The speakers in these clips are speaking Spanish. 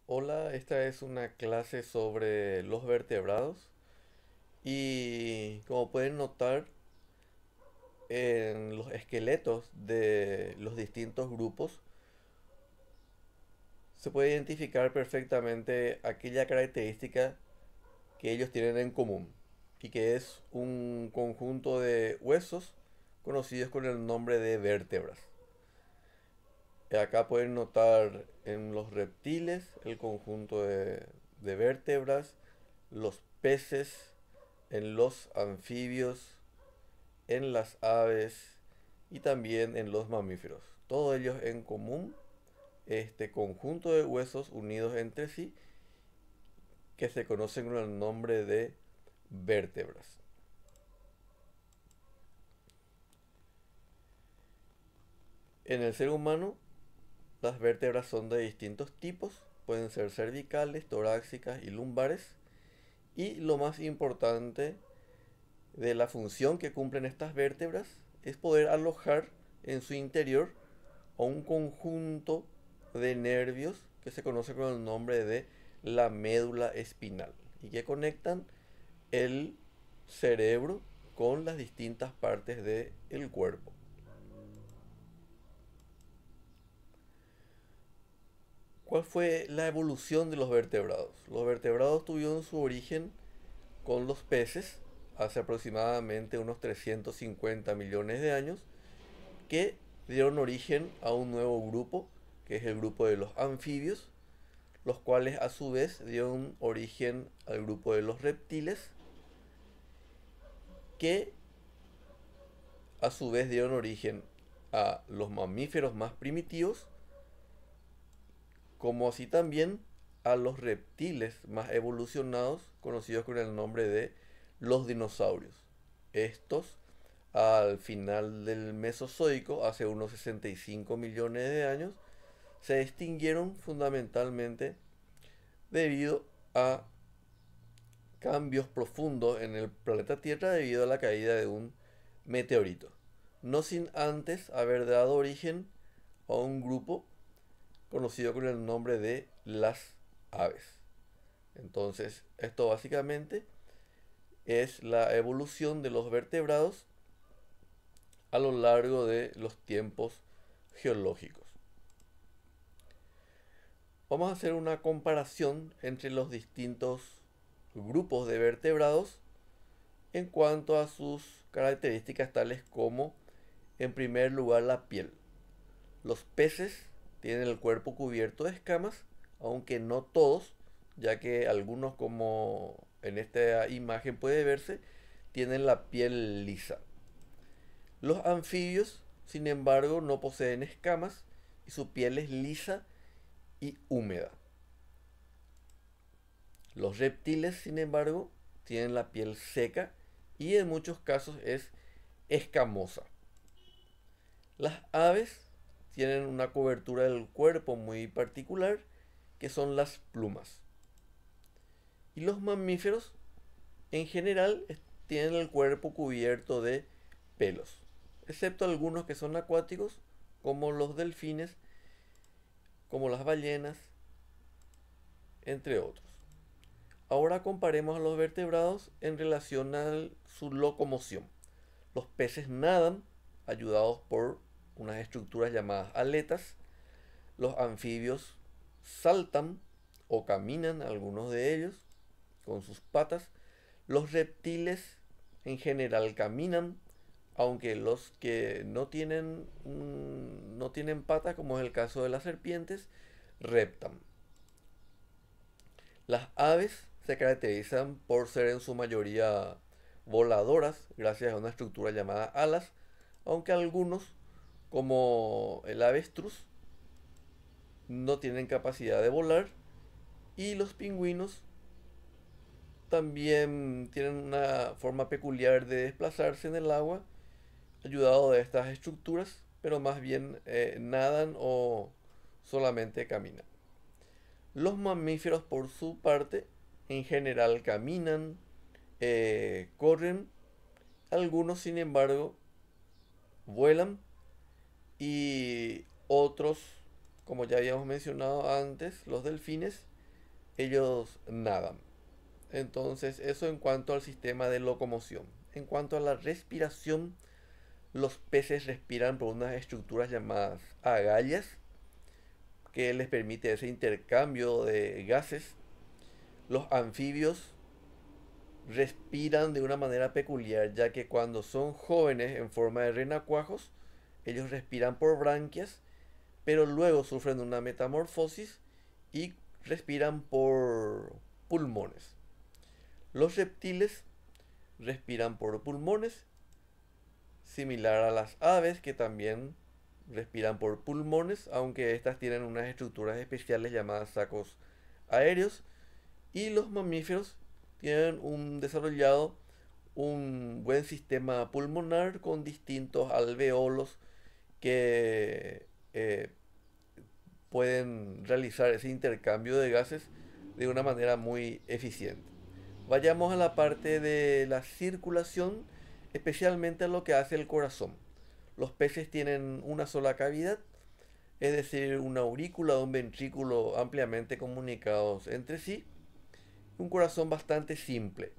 Hola, esta es una clase sobre los vertebrados y como pueden notar en los esqueletos de los distintos grupos se puede identificar perfectamente aquella característica que ellos tienen en común y que es un conjunto de huesos conocidos con el nombre de vértebras. Acá pueden notar en los reptiles el conjunto de vértebras, los peces, en los anfibios, en las aves y también en los mamíferos. Todos ellos en común este conjunto de huesos unidos entre sí que se conocen con el nombre de vértebras. En el ser humano, las vértebras son de distintos tipos, pueden ser cervicales, torácicas y lumbares. Y lo más importante de la función que cumplen estas vértebras es poder alojar en su interior a un conjunto de nervios que se conoce con el nombre de la médula espinal y que conectan el cerebro con las distintas partes del cuerpo. ¿Cuál fue la evolución de los vertebrados? Los vertebrados tuvieron su origen con los peces hace aproximadamente unos 350 millones de años que dieron origen a un nuevo grupo que es el grupo de los anfibios, los cuales a su vez dieron origen al grupo de los reptiles que a su vez dieron origen a los mamíferos más primitivos como así también a los reptiles más evolucionados conocidos con el nombre de los dinosaurios. Estos al final del Mesozoico, hace unos 65 millones de años, se extinguieron fundamentalmente debido a cambios profundos en el planeta Tierra debido a la caída de un meteorito, no sin antes haber dado origen a un grupo conocido con el nombre de las aves. Entonces, esto básicamente es la evolución de los vertebrados a lo largo de los tiempos geológicos. Vamos a hacer una comparación entre los distintos grupos de vertebrados en cuanto a sus características tales como, en primer lugar, la piel. Los peces tienen el cuerpo cubierto de escamas, aunque no todos, ya que algunos, como en esta imagen puede verse, tienen la piel lisa. Los anfibios, sin embargo, no poseen escamas y su piel es lisa y húmeda. Los reptiles, sin embargo, tienen la piel seca y en muchos casos es escamosa. Las aves tienen una cobertura del cuerpo muy particular que son las plumas. Y los mamíferos en general tienen el cuerpo cubierto de pelos, excepto algunos que son acuáticos como los delfines, como las ballenas, entre otros. Ahora comparemos a los vertebrados en relación a su locomoción. Los peces nadan ayudados por unas estructuras llamadas aletas. Los anfibios saltan o caminan, algunos de ellos, con sus patas. Los reptiles en general caminan, aunque los que no tienen patas, como es el caso de las serpientes, reptan. Las aves se caracterizan por ser en su mayoría voladoras gracias a una estructura llamada alas, aunque algunos, como el avestruz, no tienen capacidad de volar y los pingüinos también tienen una forma peculiar de desplazarse en el agua, ayudado de estas estructuras, pero más bien nadan o solamente caminan. Los mamíferos, por su parte, en general caminan, corren, algunos, sin embargo, vuelan y otros, como ya habíamos mencionado antes, los delfines, ellos nadan. Entonces, eso en cuanto al sistema de locomoción. En cuanto a la respiración, los peces respiran por unas estructuras llamadas agallas, que les permite ese intercambio de gases. Los anfibios respiran de una manera peculiar, ya que cuando son jóvenes en forma de renacuajos, ellos respiran por branquias, pero luego sufren una metamorfosis y respiran por pulmones. Los reptiles respiran por pulmones, similar a las aves que también respiran por pulmones, aunque estas tienen unas estructuras especiales llamadas sacos aéreos. Y los mamíferos tienen desarrollado un buen sistema pulmonar con distintos alveolos que pueden realizar ese intercambio de gases de una manera muy eficiente. Vayamos a la parte de la circulación, especialmente a lo que hace el corazón. Los peces tienen una sola cavidad, es decir, una aurícula o un ventrículo ampliamente comunicados entre sí, un corazón bastante simple.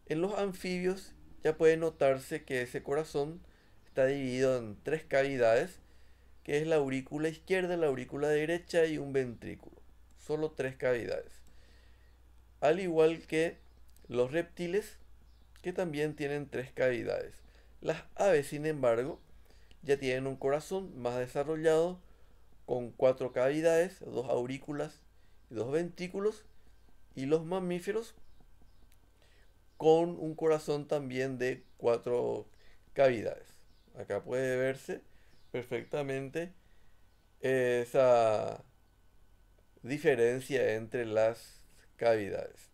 En los anfibios ya puede notarse que ese corazón está dividido en tres cavidades, que es la aurícula izquierda, la aurícula derecha y un ventrículo. Solo tres cavidades. Al igual que los reptiles, que también tienen tres cavidades. Las aves, sin embargo, ya tienen un corazón más desarrollado con cuatro cavidades, dos aurículas y dos ventrículos, y los mamíferos con un corazón también de cuatro cavidades. Acá puede verse perfectamente esa diferencia entre las cavidades.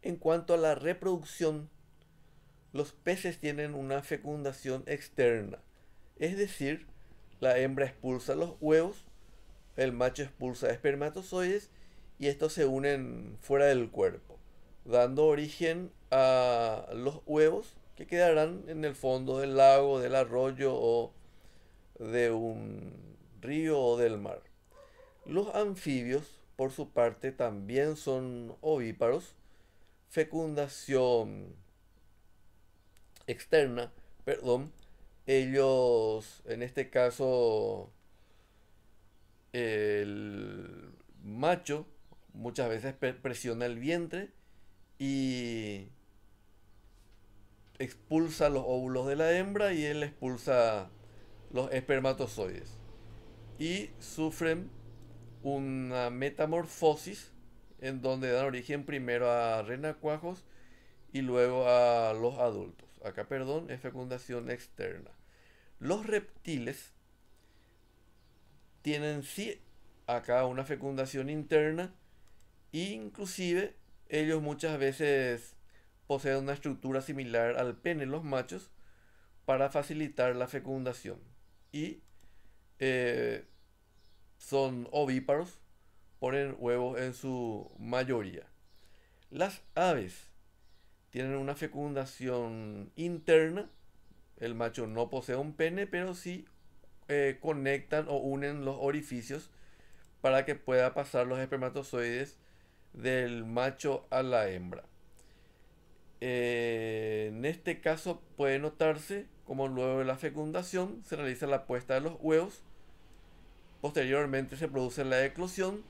En cuanto a la reproducción, los peces tienen una fecundación externa, es decir, la hembra expulsa los huevos, el macho expulsa espermatozoides y estos se unen fuera del cuerpo, dando origen a los huevos que quedarán en el fondo del lago, del arroyo o de un río o del mar. Los anfibios, por su parte, también son ovíparos, fecundación externa, perdón. Ellos, en este caso, el macho muchas veces presiona el vientre y expulsa los óvulos de la hembra y él expulsa los espermatozoides. Y sufren una metamorfosis en donde dan origen primero a renacuajos y luego a los adultos. Acá, perdón, es fecundación externa. Los reptiles tienen sí acá una fecundación interna e inclusive ellos muchas veces poseen una estructura similar al pene en los machos para facilitar la fecundación y eh, son ovíparos, ponen huevos en su mayoría. Las aves tienen una fecundación interna, el macho no posee un pene, pero sí conectan o unen los orificios para que pueda pasar los espermatozoides del macho a la hembra. En este caso puede notarse como luego de la fecundación se realiza la puesta de los huevos, posteriormente se produce la eclosión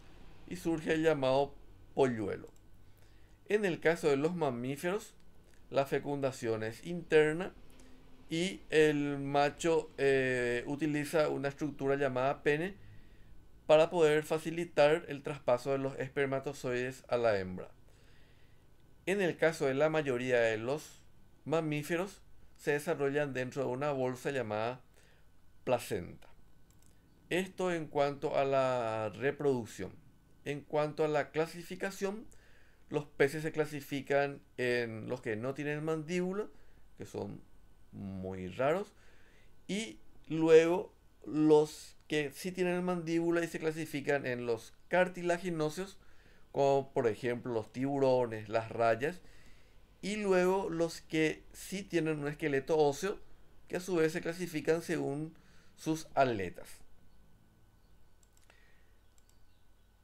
y surge el llamado polluelo. En el caso de los mamíferos, la fecundación es interna y el macho utiliza una estructura llamada pene para poder facilitar el traspaso de los espermatozoides a la hembra. En el caso de la mayoría de los mamíferos, se desarrollan dentro de una bolsa llamada placenta. Esto en cuanto a la reproducción. En cuanto a la clasificación, los peces se clasifican en los que no tienen mandíbula, que son muy raros, y luego los que sí tienen mandíbula y se clasifican en los cartilaginosos, como por ejemplo los tiburones, las rayas, y luego los que sí tienen un esqueleto óseo, que a su vez se clasifican según sus aletas.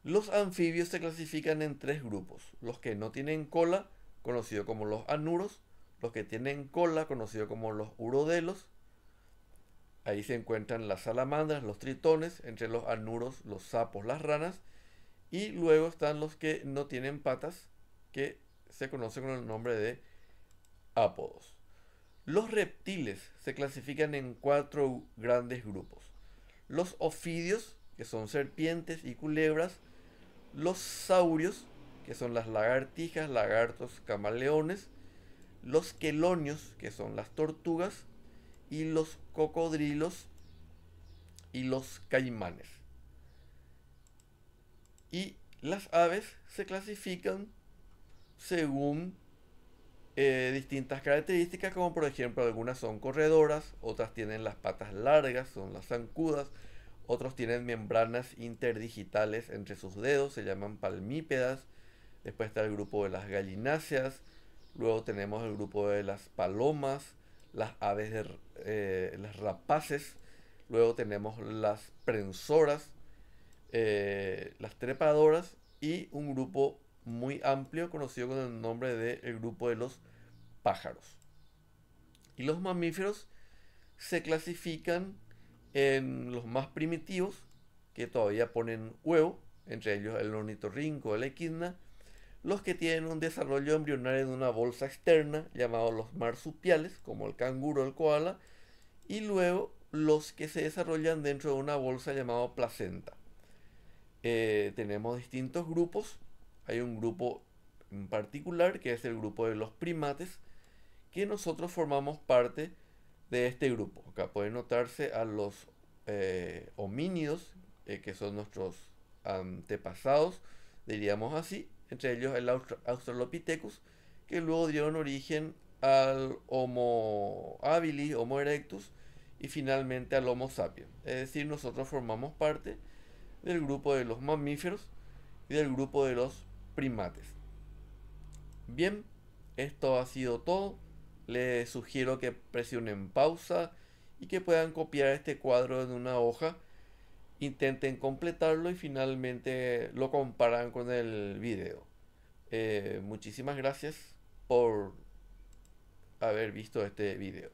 Los anfibios se clasifican en tres grupos: los que no tienen cola, conocidos como los anuros; los que tienen cola, conocidos como los urodelos. Ahí se encuentran las salamandras, los tritones; entre los anuros, los sapos, las ranas; y luego están los que no tienen patas, que se conocen con el nombre de ápodos. Los reptiles se clasifican en cuatro grandes grupos: los ofidios, que son serpientes y culebras; los saurios, que son las lagartijas, lagartos, camaleones; los quelonios, que son las tortugas; y los cocodrilos y los caimanes. Y las aves se clasifican según distintas características, como por ejemplo algunas son corredoras, otras tienen las patas largas, son las zancudas; otros tienen membranas interdigitales entre sus dedos, se llaman palmípedas. Después está el grupo de las galináceas. Luego tenemos el grupo de las palomas, las aves las rapaces. Luego tenemos las prensoras, las trepadoras, y un grupo muy amplio conocido con el nombre de el grupo de los pájaros. Y los mamíferos se clasifican en los más primitivos, que todavía ponen huevo, entre ellos el ornitorrinco, el equidna; los que tienen un desarrollo embrionario en una bolsa externa, llamados los marsupiales, como el canguro o el koala; y luego los que se desarrollan dentro de una bolsa llamada placenta. Tenemos distintos grupos. Hay un grupo en particular que es el grupo de los primates, que nosotros formamos parte de este grupo. Acá puede notarse a los homínidos, que son nuestros antepasados, diríamos así; entre ellos el Australopithecus, que luego dieron origen al Homo habilis, Homo erectus, y finalmente al Homo sapiens. Es decir, nosotros formamos parte del grupo de los mamíferos y del grupo de los primates. Bien, esto ha sido todo. Les sugiero que presionen pausa y que puedan copiar este cuadro en una hoja, intenten completarlo y finalmente lo comparan con el video. Muchísimas gracias por haber visto este video.